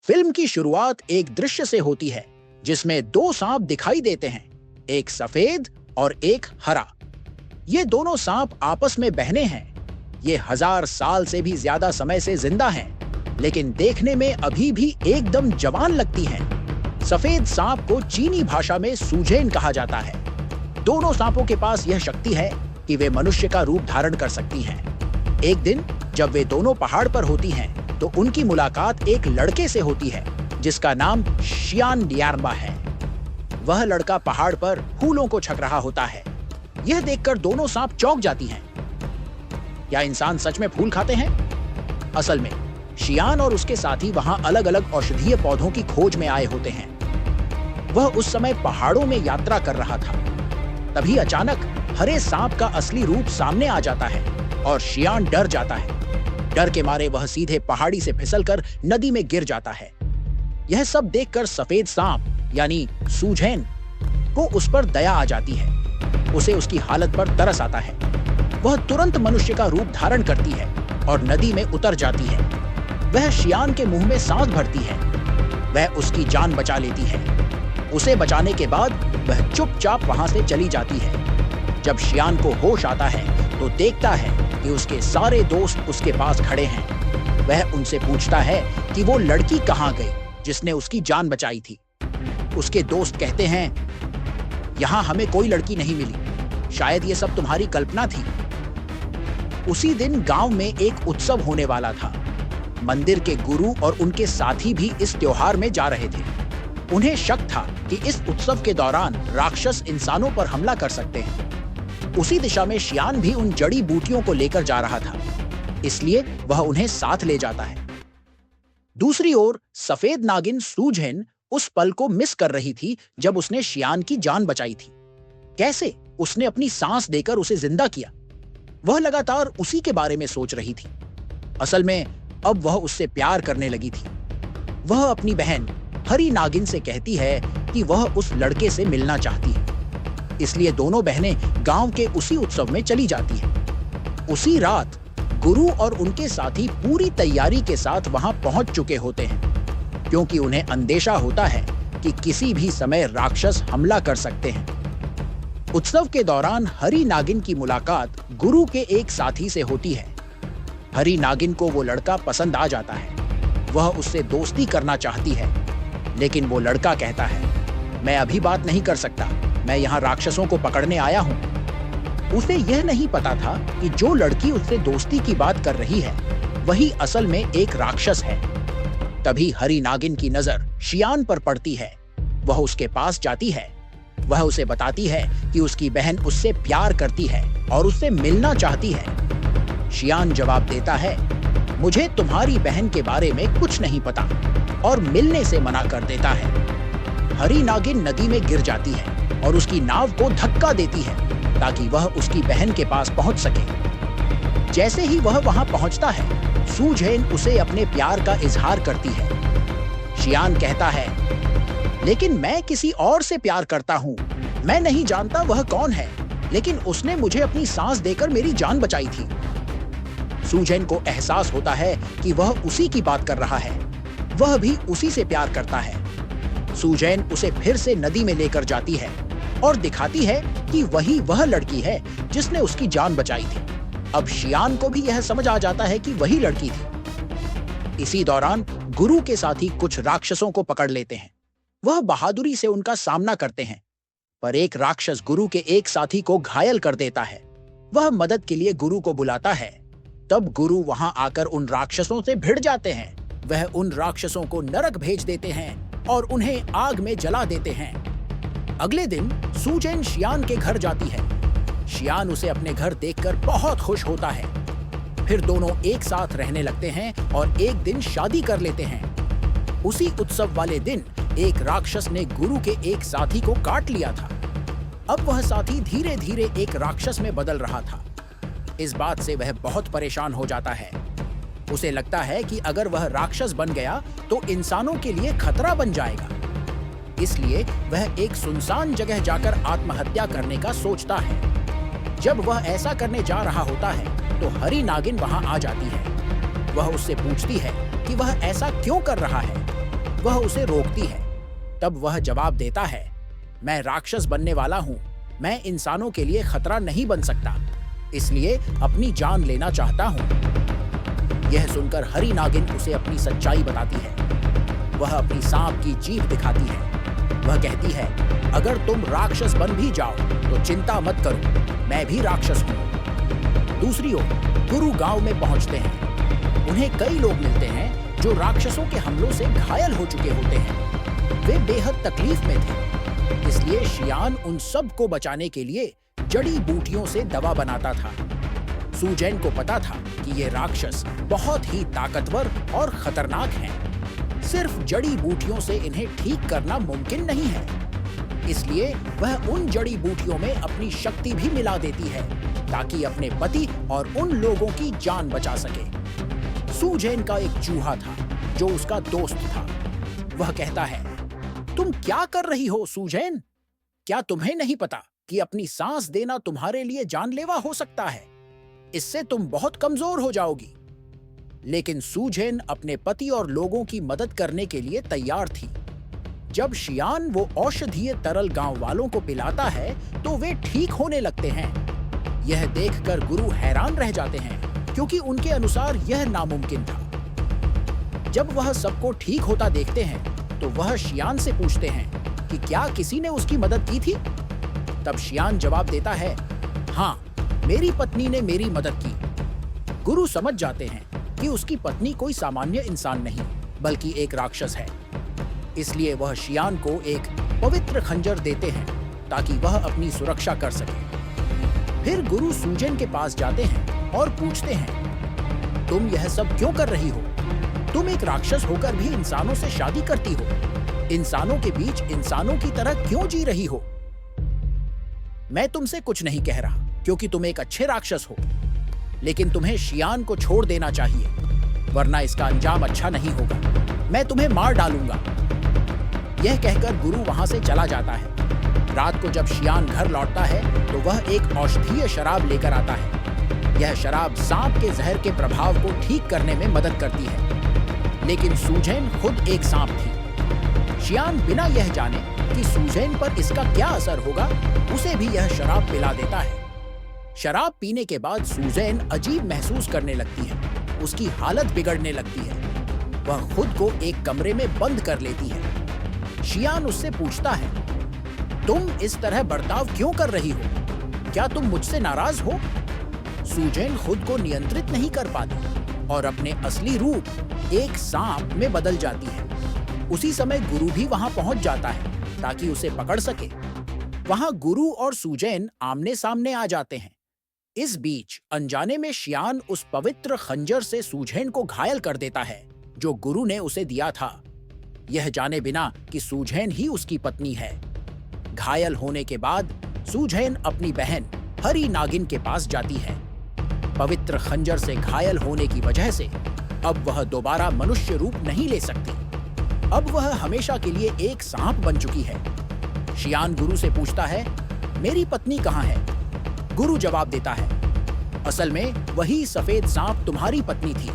Film की शुरुआत एक दृश्य से होती है जिसमें दो सांप दिखाई देते हैं, एक सफेद और एक हरा। ये दोनों सांप आपस में बहने हैं। ये 1000 साल से भी ज्यादा समय से जिंदा हैं, लेकिन देखने में अभी भी एकदम जवान लगती हैं। सफेद सांप को चीनी भाषा में सूझेन कहा जाता है। दोनों सांपों के पास यह शक्ति है कि वे मनुष्य का रूप धारण कर सकती हैं। एक दिन जब वे दोनों पहाड़ पर होती हैं, तो उनकी मुलाकात एक लड़के से होती है जिसका नाम शियान डियारबा है। वह लड़का पहाड़ पर फूलों को छक रहा होता है। यह देखकर दोनों सांप चौंक जाती हैं। क्या इंसान सच में फूल खाते हैं? असल में शियान और उसके साथी वहां अलग अलग औषधीय पौधों की खोज में आए होते हैं। वह उस समय पहाड़ों में यात्रा कर रहा था। तभी अचानक हरे सांप का असली रूप सामने आ जाता है और शियान डर जाता है। डर के मारे वह सीधे पहाड़ी से फिसलकर नदी में गिर जाता है। यह सब देखकर सफेद सांप यानी सूझेन को उस पर दया आ जाती है। उसे उसकी हालत पर तरस आता है। वह तुरंत मनुष्य का रूप धारण करती है और नदी में उतर जाती है। वह शियान के मुंह में सांस भरती है। वह उसकी जान बचा लेती है। उसे बचाने के बाद वह चुपचाप वहां से चली जाती है। जब शियान को होश आता है तो देखता है कि उसके सारे दोस्त उसके पास खड़े हैं। वह उनसे पूछता है कि वो लड़की कहां गई जिसने उसकी जान बचाई थी। उसके दोस्त कहते हैं, यहां हमें कोई लड़की नहीं मिली, शायद ये सब तुम्हारी कल्पना थी। उसी दिन गांव में एक उत्सव होने वाला था। मंदिर के गुरु और उनके साथी भी इस त्योहार में जा रहे थे। उन्हें शक था कि इस उत्सव के दौरान राक्षस इंसानों पर हमला कर सकते हैं। उसी दिशा में शियान भी उन जड़ी बूटियों को लेकर जा रहा था, इसलिए वह उन्हें साथ ले जाता है। दूसरी ओर सफेद नागिन सूझेन उस पल को मिस कर रही थी जब उसने शियान की जान बचाई थी। कैसे उसने अपनी सांस देकर उसे जिंदा किया, वह लगातार उसी के बारे में सोच रही थी। असल में अब वह उससे प्यार करने लगी थी। वह अपनी बहन हरी नागिन से कहती है कि वह उस लड़के से मिलना चाहती है। इसलिए दोनों बहनें गांव के उसी उत्सव में चली जाती हैं। उसी रात गुरु और उनके साथी पूरी तैयारी के साथ वहां पहुंच चुके होते हैं, क्योंकि उन्हें अंदेशा होता है कि किसी भी समय राक्षस हमला कर सकते हैं। उत्सव के दौरान हरी नागिन की मुलाकात गुरु के एक साथी से होती है। हरी नागिन को वो लड़का पसंद आ जाता है। वह उससे दोस्ती करना चाहती है, लेकिन वो लड़का कहता है, मैं अभी बात नहीं कर सकता, मैं यहाँ राक्षसों को पकड़ने आया हूँ। उसे यह नहीं पता था कि जो लड़की उससे दोस्ती की बात कर रही है वही असल में एक राक्षस है। तभी हरी नागिन की नजर शियान पर पड़ती है। वह उसके पास जाती है। वह उसे बताती है कि उसकी बहन उससे प्यार करती है और उससे मिलना चाहती है। शियान जवाब देता है, मुझे तुम्हारी बहन के बारे में कुछ नहीं पता, और मिलने से मना कर देता है। हरी नागिन नदी में गिर जाती है और उसकी नाव को धक्का देती है ताकि वह उसकी बहन के पास पहुंच सके। जैसे ही वह वहां पहुंचता है, सूझेन उसे अपने प्यार का इजहार करती है। शियान कहता है, लेकिन मैं किसी और से प्यार करता हूं। मैं नहीं जानता वह कौन है, लेकिन उसने मुझे अपनी सांस देकर मेरी जान बचाई थी। सूझेन को एहसास होता है कि वह उसी की बात कर रहा है। वह भी उसी से प्यार करता है। सूझेन उसे फिर से नदी में लेकर जाती है और दिखाती है कि वही वह लड़की है जिसने उसकी जान बचाई थी। अब शियान को भी यह समझ आ जाता है कि वही लड़की थी। इसी दौरान गुरु के साथी कुछ राक्षसों को पकड़ लेते हैं। वह बहादुरी से उनका सामना करते हैं, पर एक राक्षस गुरु के एक साथी को घायल कर देता है। वह मदद के लिए गुरु को बुलाता है। तब गुरु वहां आकर उन राक्षसों से भिड़ जाते हैं। वह उन राक्षसों को नरक भेज देते हैं और उन्हें आग में जला देते हैं। अगले दिन सूझेन शियान के घर जाती है। शियान उसे अपने घर देखकर बहुत खुश होता है। फिर दोनों एक साथ रहने लगते हैं और एक दिन शादी कर लेते हैं। उसी उत्सव वाले दिन एक राक्षस ने गुरु के एक साथी को काट लिया था। अब वह साथी धीरे धीरे एक राक्षस में बदल रहा था। इस बात से वह बहुत परेशान हो जाता है। उसे लगता है कि अगर वह राक्षस बन गया तो इंसानों के लिए खतरा बन जाएगा। इसलिए वह एक सुनसान जगह जाकर आत्महत्या करने का सोचता है। जब वह ऐसा करने जा रहा होता है तो हरी नागिन वहां आ जाती है। वह उससे पूछती है कि वह ऐसा क्यों कर रहा है। वह उसे रोकती है। तब वह जवाब देता है, मैं राक्षस बनने वाला हूँ, मैं इंसानों के लिए खतरा नहीं बन सकता, इसलिए अपनी जान लेना चाहता हूँ। यह सुनकर हरी नागिन उसे अपनी सच्चाई बताती है। वह अपनी सांप की जीभ दिखाती है। वह कहती है, अगर तुम राक्षस बन भी जाओ तो चिंता मत करो, मैं भी राक्षस हूँ। दूसरी ओर गुरु गांव में पहुंचते हैं। उन्हें कई लोग मिलते हैं जो राक्षसों के हमलों से घायल हो चुके होते हैं। वे बेहद तकलीफ में थे, इसलिए शियान उन सब को बचाने के लिए जड़ी बूटियों से दवा बनाता था। सुजैन को पता था कि ये राक्षस बहुत ही ताकतवर और खतरनाक हैं। सिर्फ जड़ी बूटियों से इन्हें ठीक करना मुमकिन नहीं है, इसलिए वह उन जड़ी बूटियों में अपनी शक्ति भी मिला देती है ताकि अपने पति और उन लोगों की जान बचा सके। सुजैन का एक चूहा था जो उसका दोस्त था। वह कहता है, तुम क्या कर रही हो सुजैन? क्या तुम्हें नहीं पता कि अपनी सांस देना तुम्हारे लिए जानलेवा हो सकता है? इससे तुम बहुत कमजोर हो जाओगी। लेकिन सुजैन अपने पति और लोगों की मदद करने के लिए तैयार थी। जब शियान वो औषधीय तरल गांव वालों को पिलाता है तो वे ठीक होने लगते हैं। यह देखकर गुरु हैरान रह जाते हैं, क्योंकि उनके अनुसार यह नामुमकिन था। जब वह सबको ठीक होता देखते हैं तो वह शियान से पूछते हैं कि क्या किसी ने उसकी मदद की थी? तब शियान जवाब देता है, हाँ, मेरी पत्नी ने मेरी मदद की। गुरु समझ जाते हैं कि उसकी पत्नी कोई सामान्य इंसान नहीं बल्कि एक राक्षस है, इसलिए वह शियान को एक पवित्र खंजर देते हैं ताकि वह अपनी सुरक्षा कर सके। फिर गुरु सुजैन के पास जाते हैं और पूछते हैं, तुम यह सब क्यों कर रही हो? तुम एक राक्षस होकर भी इंसानों से शादी करती हो, इंसानों के बीच इंसानों की तरह क्यों जी रही हो? मैं तुमसे कुछ नहीं कह रहा क्योंकि तुम एक अच्छे राक्षस हो, लेकिन तुम्हें शियान को छोड़ देना चाहिए, वरना इसका अंजाम अच्छा नहीं होगा। मैं तुम्हें मार डालूंगा। यह कहकर गुरु वहां से चला जाता है। रात को जब शियान घर लौटता है तो वह एक औषधीय शराब लेकर आता है। यह शराब सांप के जहर के प्रभाव को ठीक करने में मदद करती है, लेकिन सुजैन खुद एक सांप थी। शियान बिना यह जाने कि सुजैन पर इसका क्या असर होगा, उसे भी यह शराब पिला देता है। शराब पीने के बाद सुजैन अजीब महसूस करने लगती है। उसकी हालत बिगड़ने लगती है। वह खुद को एक कमरे में बंद कर लेती है। शियान उससे पूछता है, तुम इस तरह बर्ताव क्यों कर रही हो? क्या तुम मुझसे नाराज हो? सुजैन खुद को नियंत्रित नहीं कर पाती और अपने असली रूप एक सांप में बदल जाती है। उसी समय गुरु भी वहां पहुंच जाता है ताकि उसे पकड़ सके। वहां गुरु और सुजैन आमने सामने आ जाते हैं। इस बीच अनजाने में शियान उस पवित्र खंजर से सुजैन को घायल कर देता है जो गुरु ने उसे दिया था, यह जाने बिना कि सुजैन ही उसकी पत्नी है। घायल होने के बाद सुजैन अपनी बहन हरी नागिन के पास जाती है। पवित्र खंजर से घायल होने की वजह से अब वह दोबारा मनुष्य रूप नहीं ले सकती। अब वह हमेशा के लिए एक सांप बन चुकी है। शियान गुरु से पूछता है, मेरी पत्नी कहाँ है? गुरु जवाब देता है, असल में वही सफेद सांप तुम्हारी पत्नी थी।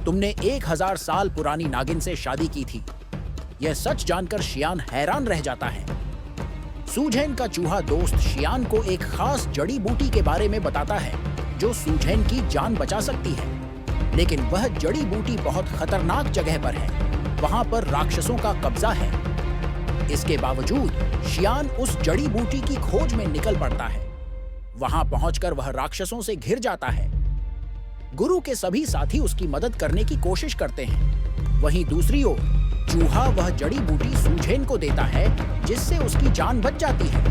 तुमने 1000 साल पुरानी नागिन से शादी की थी। यह सच जानकर शियान हैरान रह जाता है। सुजैन का चूहा दोस्त शियान को एक खास जड़ी बूटी के बारे में बताता है जो सुजैन की जान बचा सकती है, लेकिन वह जड़ी बूटी बहुत खतरनाक जगह पर है। वहां पर राक्षसों का कब्जा है। इसके बावजूद शियान उस जड़ी बूटी की खोज में निकल पड़ता है। वहां पहुंचकर वह राक्षसों से घिर जाता है। गुरु के सभी साथी उसकी मदद करने की कोशिश करते हैं। वहीं दूसरी ओर चूहा वह जड़ी बूटी सुजैन को देता है जिससे उसकी जान बच जाती है।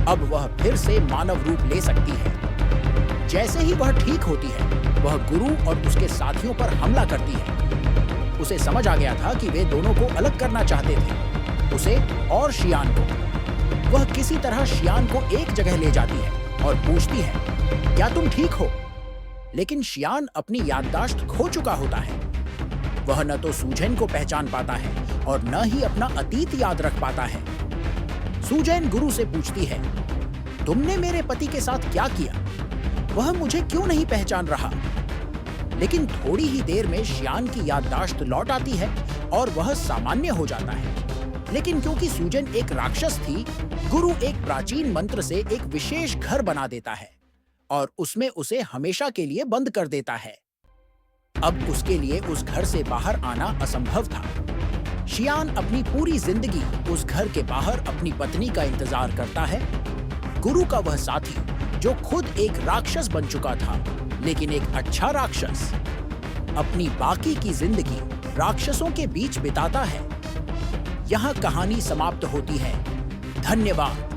अब वह फिर से मानव रूप ले सकती है। जैसे ही वह ठीक होती है, वह गुरु और उसके साथियों पर हमला करती है। उसे समझ आ गया था कि वे दोनों को अलग करना चाहते थे, उसे और शियान को। वह किसी तरह शियान को एक जगह ले जाती है और पूछती है, क्या तुम ठीक हो? लेकिन शियान अपनी याददाश्त खो चुका होता है। वह न तो सुजैन को पहचान पाता है और न ही अपना अतीत याद रख पाता है। सुजैन गुरु से पूछती है, तुमने मेरे पति के साथ क्या किया? वह मुझे क्यों नहीं पहचान रहा? लेकिन थोड़ी ही देर में शियान की याददाश्त लौट आती है और वह सामान्य हो जाता है। लेकिन क्योंकि सूजन एक राक्षस थी, गुरु एक प्राचीन मंत्र से एक विशेष घर बना देता है और उसमें उसे हमेशा के लिए बंद कर देता है। अब उसके लिए उस घर से बाहर आना असंभव था। शियान अपनी पूरी जिंदगी उस घर के बाहर अपनी पत्नी का इंतजार करता है। गुरु का वह साथी जो खुद एक राक्षस बन चुका था, लेकिन एक अच्छा राक्षस, अपनी बाकी की जिंदगी राक्षसों के बीच बिताता है। यहाँ कहानी समाप्त होती है। धन्यवाद।